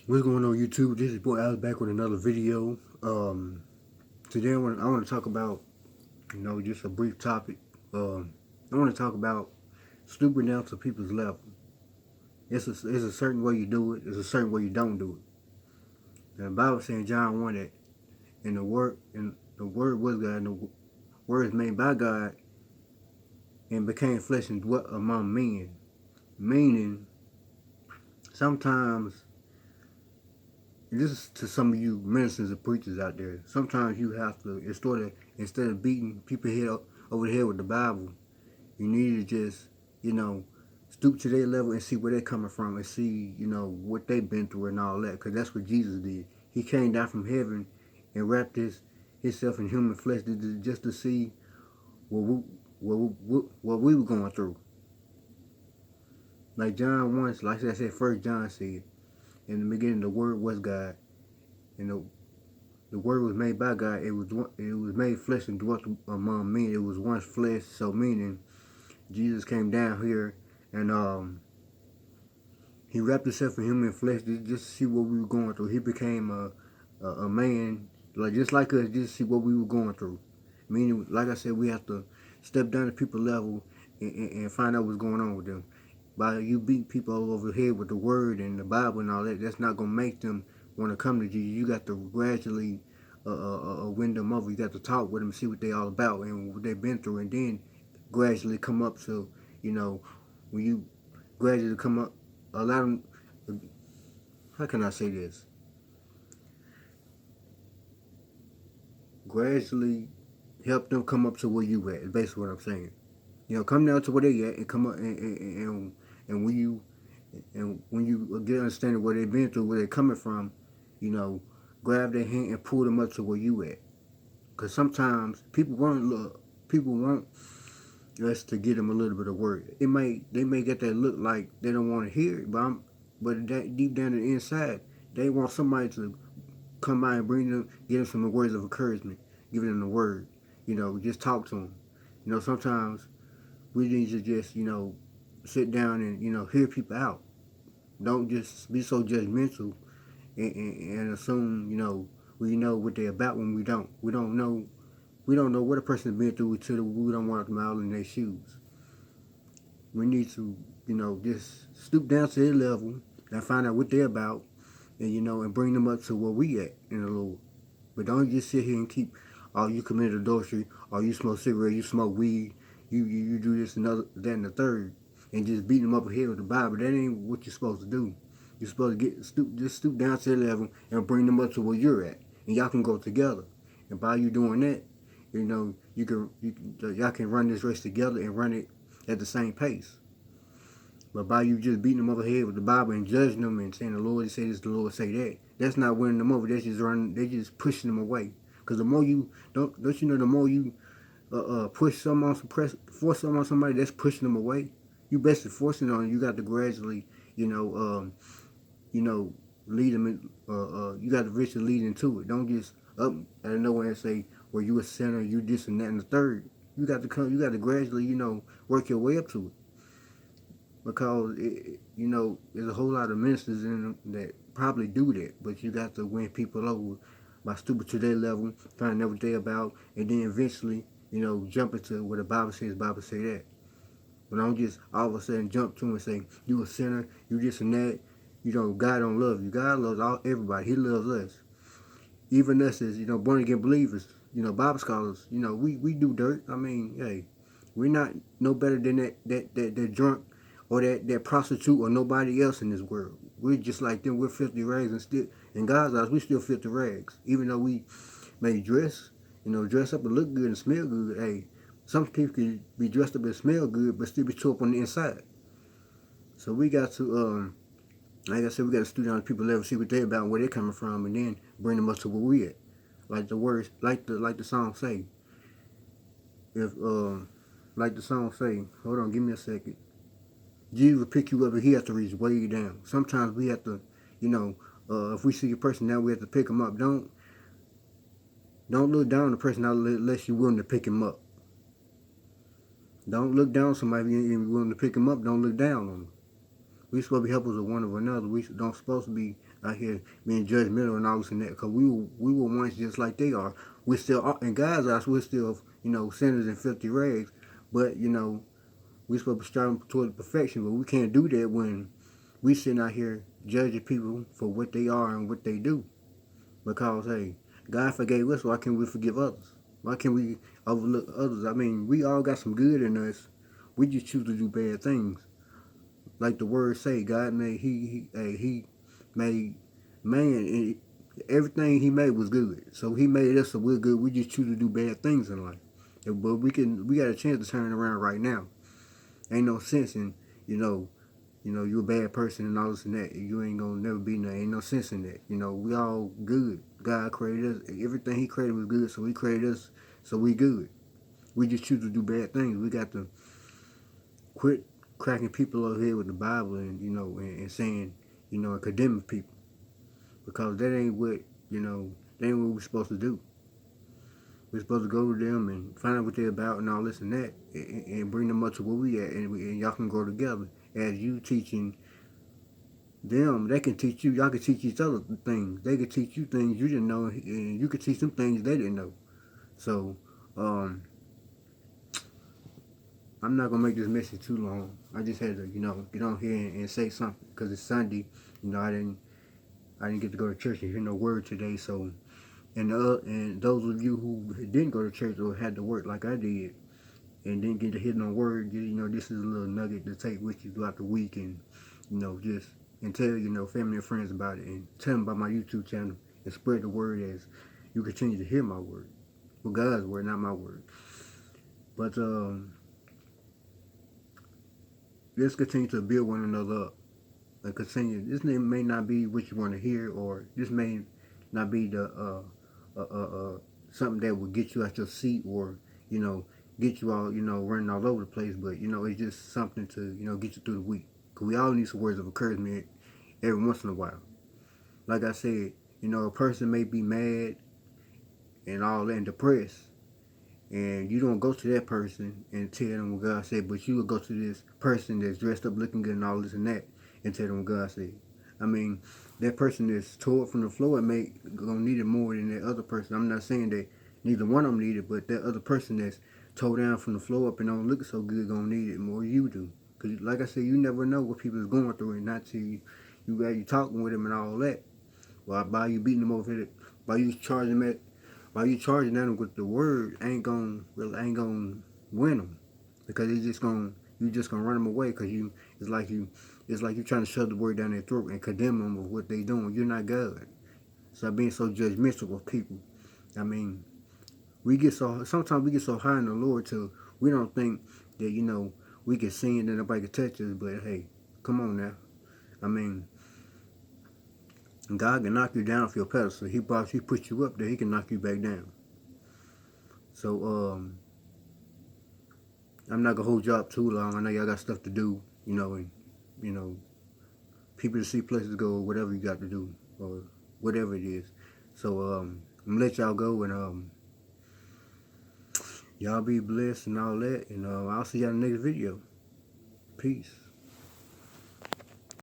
What's going on YouTube? This is boy Alex back with another video. Today I want to talk about, just a brief topic. I want to talk about stooping down to people's level. It's a certain way you do it. It's a certain way you don't do it. And the Bible saying John 1 that and the word was God and the word is made by God and became flesh and dwelt among men. Meaning sometimes this is to some of you ministers and preachers out there. Sometimes you have to, instead of beating people head over the head with the Bible, you need to just, stoop to their level and see where they're coming from and see, what they've been through and all that. Because that's what Jesus did. He came down from heaven and wrapped himself in human flesh just to see what we were going through. Like John once, like I said, First John said, in the beginning the Word was God, and the Word was made by God. It was made flesh and dwelt among men. It was once flesh, so meaning Jesus came down here and he wrapped himself in human flesh just to see what we were going through. He became a man just like us, just to see what we were going through. Meaning, like I said, we have to step down to people level and find out what's going on with them. By you beating people all over the head with the Word and the Bible and all that, that's not gonna make them want to come to Jesus. You got to gradually win them over. You got to talk with them, see what they all about and what they've been through, and then gradually come up to, when you gradually come up, allow them. How can I say this? Gradually help them come up to where you at. Is basically what I'm saying. Come down to where they at and come up and when you get understanding where they've been through, where they're coming from, grab their hand and pull them up to where you at. Because sometimes people want us to get them a little bit of word. They may get that look like they don't want to hear it, but that deep down in the inside, they want somebody to come by and give them some words of encouragement, give them the word. Just talk to them. Sometimes we need to just sit down and hear people out. Don't just be so judgmental and assume we know what they're about when we don't. We don't know what a person's been through until we don't want them out in their shoes. We need to just stoop down to their level and find out what they're about, and bring them up to where we at in the Lord. But don't just sit here and keep, oh, you commit adultery, or you smoke cigarettes, you smoke weed, you do this and that and the third, and just beat them up ahead with the Bible. That ain't what you're supposed to do. You're supposed to stoop down to their level and bring them up to where you're at, and y'all can go together. And by you doing that, y'all can run this race together and run it at the same pace. But by you just beating them over the head with the Bible and judging them and saying the Lord say this, the Lord say that, that's not winning them over. They're just pushing them away. Because the more you don't you know, the more you force something on somebody that's pushing them away, you basically forcing it on. You got to gradually, lead them. You got to eventually lead into it. Don't just up out of nowhere and say, "Well, you a sinner, you this and that and the third." You got to come. You got to gradually, work your way up to it. Because there's a whole lot of ministers in them that probably do that, but you got to win people over by stooping to their level, finding out what they're about, and then eventually, jump into what the Bible says. The Bible say that. But don't just all of a sudden jump to him and say, you a sinner, you this and that. God don't love you. God loves everybody. He loves us. Even us as, born again believers, Bible scholars, we do dirt. I mean, hey, we're not no better than that drunk or that prostitute or nobody else in this world. We're just like them. We're filthy rags, and still in God's eyes, we still filthy rags. Even though we may dress up and look good and smell good. Hey, some people can be dressed up and smell good, but still be tore up on the inside. So we got to, like I said, we got to stoop down to people level, see what they're about, and where they're coming from, and then bring them up to where we at. Like the words, like the song say. If like the song say, hold on, give me a second. Jesus will pick you up and he has to reach way down. Sometimes we have to, if we see a person now, we have to pick them up. Don't look down on the person unless you're willing to pick him up. Don't look down on somebody if you're willing to pick him up. Don't look down on them. We supposed to be helpers of one of another. We don't supposed to be out here being judgmental and all this and that. Because we were once just like they are. We still are, in God's eyes, we're still, sinners and filthy rags. But, we supposed to be striving toward perfection. But we can't do that when we sitting out here judging people for what they are and what they do. Because, hey, God forgave us, why can't we forgive others? Why can't we overlook others? I mean, we all got some good in us. We just choose to do bad things. Like the word say, God made he made man, and everything he made was good. So he made us so we're good. We just choose to do bad things in life. But we got a chance to turn around right now. Ain't no sense in, you're a bad person and all this and that. You ain't gonna never be nothing. Ain't no sense in that. We all good. God created us. Everything he created was good, so he created us, so we good. We just choose to do bad things. We got to quit cracking people over here with the Bible and saying, and condemning people. Because that ain't what, that ain't what we're supposed to do. We're supposed to go to them and find out what they're about and all this and that, and bring them up to where we at, and y'all can grow together. As you teaching them, they can teach you. Y'all can teach each other things. They can teach you things you didn't know, and you can teach them things they didn't know. So, I'm not gonna make this message too long. I just had to, get on here and say something because it's Sunday. I didn't get to go to church and hear no word today. So, and those of you who didn't go to church or had to work like I did and didn't get to hear no word, this is a little nugget to take with you throughout the week, and just and tell family and friends about it, and tell them about my YouTube channel, and spread the word as you continue to hear my word, well, God's word, not my word. But let's continue to build one another up and continue. This may not be what you want to hear, or this may not be the something that will get you out your seat, or get you all running all over the place. But it's just something to get you through the week. Cause we all need some words of encouragement every once in a while. Like I said, a person may be mad and all that and depressed, and you don't go to that person and tell them what God said, but you will go to this person that's dressed up looking good and all this and that and tell them what God said. I mean, that person that's tore from the floor gonna need it more than that other person. I'm not saying that neither one of them need it, but that other person that's tore down from the floor up and don't look so good gonna need it more than you do. Because like I said, you never know what people is going through, and not till you talking with them and all that. Well, by you beating them over it, by you charging them with the word, ain't gonna win them, because you just gonna run them away, because it's like you trying to shove the word down their throat and condemn them of what they doing. You're not God. Stop being so judgmental of people. I mean, sometimes we get so high in the Lord till we don't think that we can sin and nobody can touch us. But hey, come on now. I mean, God can knock you down off your pedestal. He put you up there. He can knock you back down. So I'm not gonna hold you up too long. I know y'all got stuff to do, and people to see, places to go, or whatever you got to do, or whatever it is. So I'm gonna let y'all go, and y'all be blessed and all that, and I'll see y'all in the next video. Peace.